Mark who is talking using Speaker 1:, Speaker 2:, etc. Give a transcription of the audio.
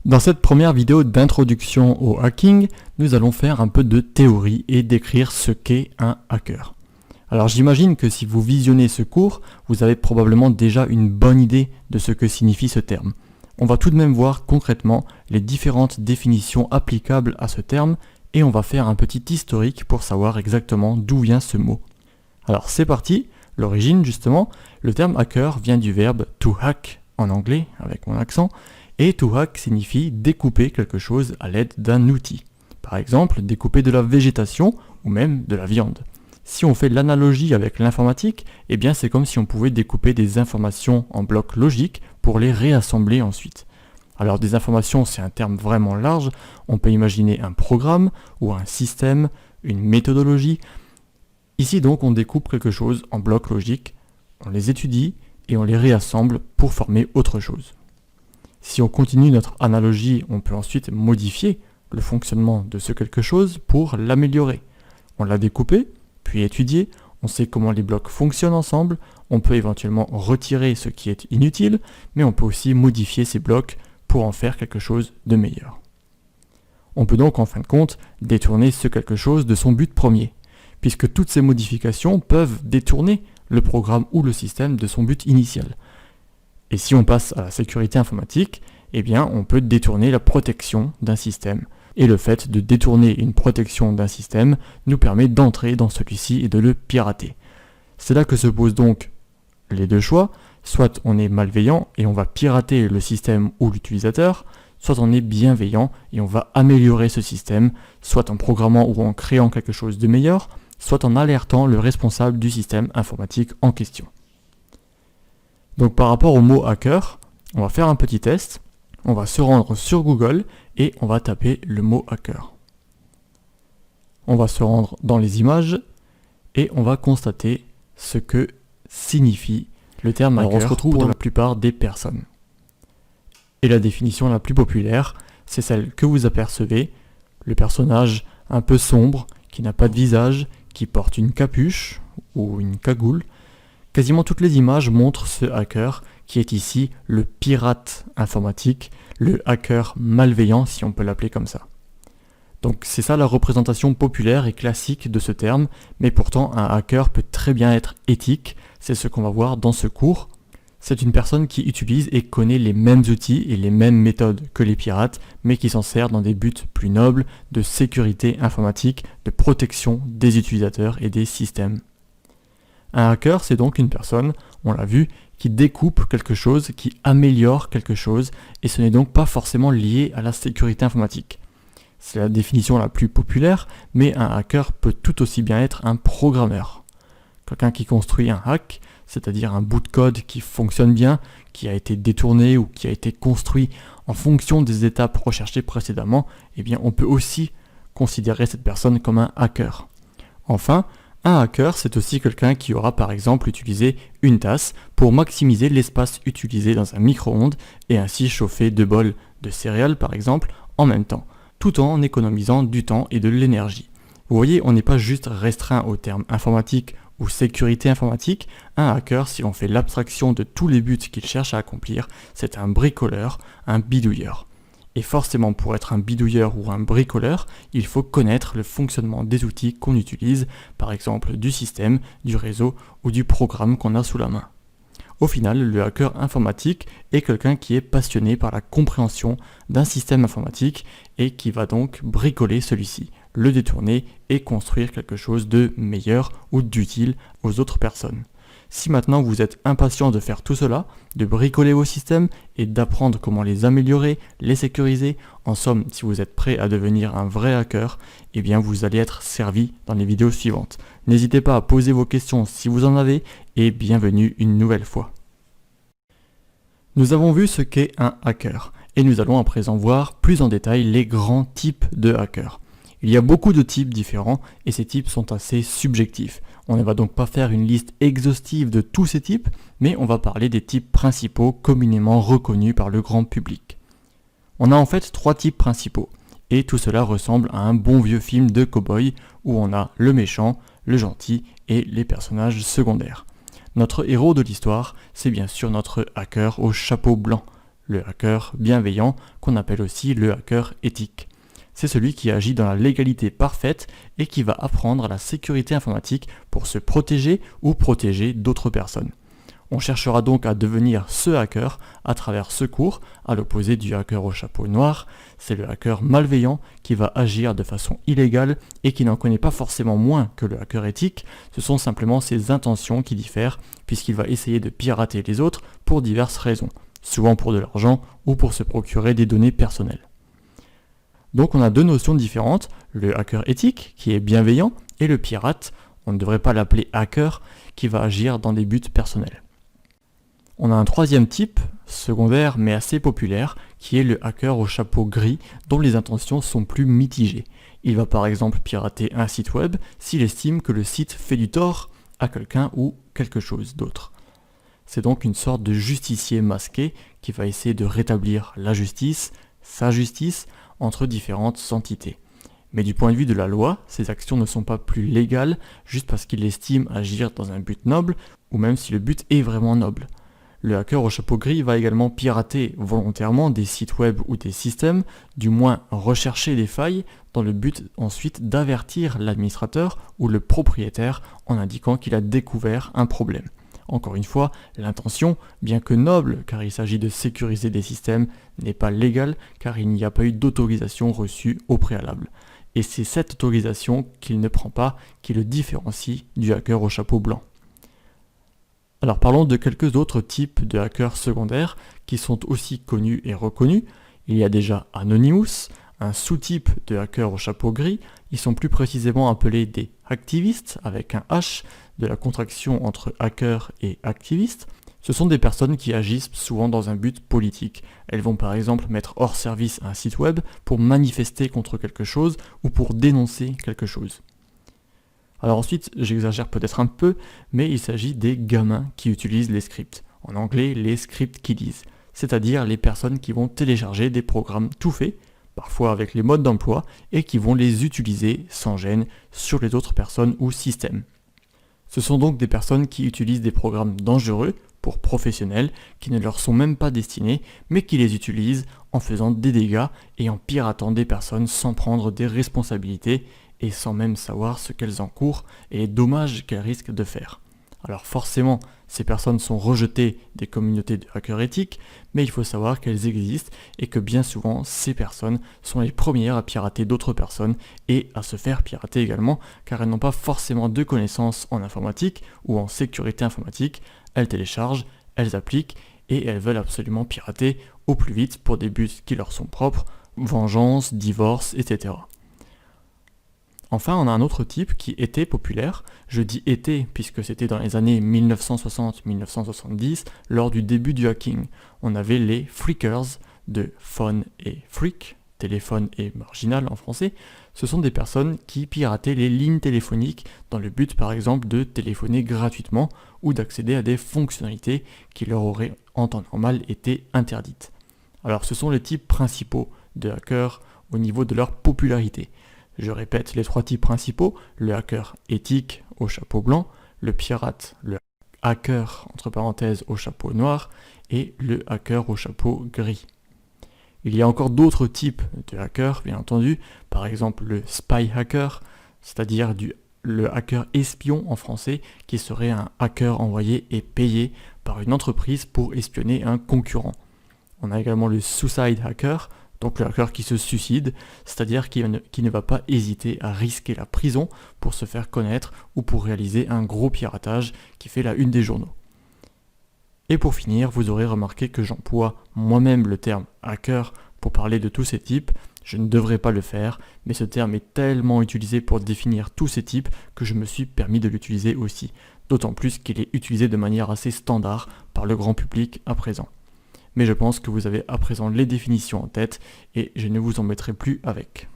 Speaker 1: Dans cette première vidéo d'introduction au hacking, nous allons faire un peu de théorie et décrire ce qu'est un hacker. Alors j'imagine que si vous visionnez ce cours, vous avez probablement déjà une bonne idée de ce que signifie ce terme. On va tout de même voir concrètement les différentes définitions applicables à ce terme et on va faire un petit historique pour savoir exactement d'où vient ce mot. Alors c'est parti, l'origine justement, le terme hacker vient du verbe to hack en anglais avec mon accent, et to hack signifie découper quelque chose à l'aide d'un outil. Par exemple, découper de la végétation ou même de la viande. Si on fait l'analogie avec l'informatique, eh bien c'est comme si on pouvait découper des informations en blocs logiques pour les réassembler ensuite. Alors des informations, c'est un terme vraiment large, on peut imaginer un programme ou un système, une méthodologie. Ici donc on découpe quelque chose en blocs logiques, on les étudie et on les réassemble pour former autre chose. Si on continue notre analogie, on peut ensuite modifier le fonctionnement de ce quelque chose pour l'améliorer. On l'a découpé, puis étudié, on sait comment les blocs fonctionnent ensemble, on peut éventuellement retirer ce qui est inutile, mais on peut aussi modifier ces blocs pour en faire quelque chose de meilleur. On peut donc en fin de compte détourner ce quelque chose de son but premier, puisque toutes ces modifications peuvent détourner le programme ou le système de son but initial. Et si on passe à la sécurité informatique, eh bien on peut détourner la protection d'un système. Et le fait de détourner une protection d'un système nous permet d'entrer dans celui-ci et de le pirater. C'est là que se posent donc les deux choix, soit on est malveillant et on va pirater le système ou l'utilisateur, soit on est bienveillant et on va améliorer ce système, soit en programmant ou en créant quelque chose de meilleur, soit en alertant le responsable du système informatique en question. Donc par rapport au mot hacker, on va faire un petit test. On va se rendre sur Google et on va taper le mot hacker. On va se rendre dans les images et on va constater ce que signifie le terme hacker. Alors on se retrouve pour la plupart des personnes. Et la définition la plus populaire, c'est celle que vous apercevez, le personnage un peu sombre, qui n'a pas de visage, qui porte une capuche ou une cagoule. Quasiment toutes les images montrent ce hacker qui est ici le pirate informatique, le hacker malveillant si on peut l'appeler comme ça. Donc c'est ça la représentation populaire et classique de ce terme, mais pourtant un hacker peut très bien être éthique, c'est ce qu'on va voir dans ce cours. C'est une personne qui utilise et connaît les mêmes outils et les mêmes méthodes que les pirates, mais qui s'en sert dans des buts plus nobles de sécurité informatique, de protection des utilisateurs et des systèmes. Un hacker, c'est donc une personne, on l'a vu, qui découpe quelque chose, qui améliore quelque chose, et ce n'est donc pas forcément lié à la sécurité informatique. C'est la définition la plus populaire, mais un hacker peut tout aussi bien être un programmeur. Quelqu'un qui construit un hack, c'est-à-dire un bout de code qui fonctionne bien, qui a été détourné ou qui a été construit en fonction des étapes recherchées précédemment, eh bien on peut aussi considérer cette personne comme un hacker. Enfin, un hacker, c'est aussi quelqu'un qui aura par exemple utilisé une tasse pour maximiser l'espace utilisé dans un micro-ondes et ainsi chauffer 2 bols de céréales par exemple en même temps, tout en économisant du temps et de l'énergie. Vous voyez, on n'est pas juste restreint au terme informatique ou sécurité informatique. Un hacker, si on fait l'abstraction de tous les buts qu'il cherche à accomplir, c'est un bricoleur, un bidouilleur. Et forcément, pour être un bidouilleur ou un bricoleur, il faut connaître le fonctionnement des outils qu'on utilise, par exemple du système, du réseau ou du programme qu'on a sous la main. Au final, le hacker informatique est quelqu'un qui est passionné par la compréhension d'un système informatique et qui va donc bricoler celui-ci, le détourner et construire quelque chose de meilleur ou d'utile aux autres personnes. Si maintenant vous êtes impatient de faire tout cela, de bricoler vos systèmes et d'apprendre comment les améliorer, les sécuriser, en somme, si vous êtes prêt à devenir un vrai hacker, eh bien vous allez être servi dans les vidéos suivantes. N'hésitez pas à poser vos questions si vous en avez et bienvenue une nouvelle fois. Nous avons vu ce qu'est un hacker et nous allons à présent voir plus en détail les grands types de hackers. Il y a beaucoup de types différents et ces types sont assez subjectifs. On ne va donc pas faire une liste exhaustive de tous ces types, mais on va parler des types principaux communément reconnus par le grand public. On a en fait 3 types principaux, et tout cela ressemble à un bon vieux film de cow-boy où on a le méchant, le gentil et les personnages secondaires. Notre héros de l'histoire, c'est bien sûr notre hacker au chapeau blanc, le hacker bienveillant qu'on appelle aussi le hacker éthique. C'est celui qui agit dans la légalité parfaite et qui va apprendre à la sécurité informatique pour se protéger ou protéger d'autres personnes. On cherchera donc à devenir ce hacker à travers ce cours, à l'opposé du hacker au chapeau noir. C'est le hacker malveillant qui va agir de façon illégale et qui n'en connaît pas forcément moins que le hacker éthique. Ce sont simplement ses intentions qui diffèrent puisqu'il va essayer de pirater les autres pour diverses raisons, souvent pour de l'argent ou pour se procurer des données personnelles. Donc on a deux notions différentes, le hacker éthique qui est bienveillant et le pirate, on ne devrait pas l'appeler hacker, qui va agir dans des buts personnels. On a un troisième type, secondaire mais assez populaire, qui est le hacker au chapeau gris dont les intentions sont plus mitigées. Il va par exemple pirater un site web s'il estime que le site fait du tort à quelqu'un ou quelque chose d'autre. C'est donc une sorte de justicier masqué qui va essayer de rétablir la justice, sa justice, entre différentes entités. Mais du point de vue de la loi, ces actions ne sont pas plus légales juste parce qu'il estime agir dans un but noble ou même si le but est vraiment noble. Le hacker au chapeau gris va également pirater volontairement des sites web ou des systèmes, du moins rechercher des failles dans le but ensuite d'avertir l'administrateur ou le propriétaire en indiquant qu'il a découvert un problème. Encore une fois, l'intention, bien que noble car il s'agit de sécuriser des systèmes, n'est pas légale car il n'y a pas eu d'autorisation reçue au préalable. Et c'est cette autorisation qu'il ne prend pas qui le différencie du hacker au chapeau blanc. Alors parlons de quelques autres types de hackers secondaires qui sont aussi connus et reconnus. Il y a déjà Anonymous, un sous-type de hacker au chapeau gris. Ils sont plus précisément appelés des hacktivistes avec un H, de la contraction entre hacker et activiste. Ce sont des personnes qui agissent souvent dans un but politique. Elles vont par exemple mettre hors service un site web pour manifester contre quelque chose ou pour dénoncer quelque chose. Alors ensuite, j'exagère peut-être un peu, mais il s'agit des gamins qui utilisent les scripts. En anglais, les script kiddies, c'est-à-dire les personnes qui vont télécharger des programmes tout faits, parfois avec les modes d'emploi, et qui vont les utiliser sans gêne sur les autres personnes ou systèmes. Ce sont donc des personnes qui utilisent des programmes dangereux pour professionnels qui ne leur sont même pas destinés, mais qui les utilisent en faisant des dégâts et en piratant des personnes sans prendre des responsabilités et sans même savoir ce qu'elles encourent et les dommages qu'elles risquent de faire. Alors forcément, ces personnes sont rejetées des communautés de hackers éthiques, mais il faut savoir qu'elles existent et que bien souvent, ces personnes sont les premières à pirater d'autres personnes et à se faire pirater également, car elles n'ont pas forcément de connaissances en informatique ou en sécurité informatique. Elles téléchargent, elles appliquent et elles veulent absolument pirater au plus vite pour des buts qui leur sont propres, vengeance, divorce, etc. Enfin, on a un autre type qui était populaire, je dis était puisque c'était dans les années 1960-1970, lors du début du hacking. On avait les phreakers de phone et freak, téléphone et marginal en français. Ce sont des personnes qui pirataient les lignes téléphoniques dans le but par exemple de téléphoner gratuitement ou d'accéder à des fonctionnalités qui leur auraient en temps normal été interdites. Alors ce sont les types principaux de hackers au niveau de leur popularité. Je répète les trois types principaux, le hacker éthique au chapeau blanc, le pirate, le hacker entre parenthèses au chapeau noir et le hacker au chapeau gris. Il y a encore d'autres types de hackers, bien entendu, par exemple le spy hacker, c'est-à-dire le hacker espion en français, qui serait un hacker envoyé et payé par une entreprise pour espionner un concurrent. On a également le suicide hacker, donc le hacker qui se suicide, c'est-à-dire qui ne va pas hésiter à risquer la prison pour se faire connaître ou pour réaliser un gros piratage qui fait la une des journaux. Et pour finir, vous aurez remarqué que j'emploie moi-même le terme hacker pour parler de tous ces types. Je ne devrais pas le faire, mais ce terme est tellement utilisé pour définir tous ces types que je me suis permis de l'utiliser aussi, d'autant plus qu'il est utilisé de manière assez standard par le grand public à présent. Mais je pense que vous avez à présent les définitions en tête et je ne vous embêterai plus avec.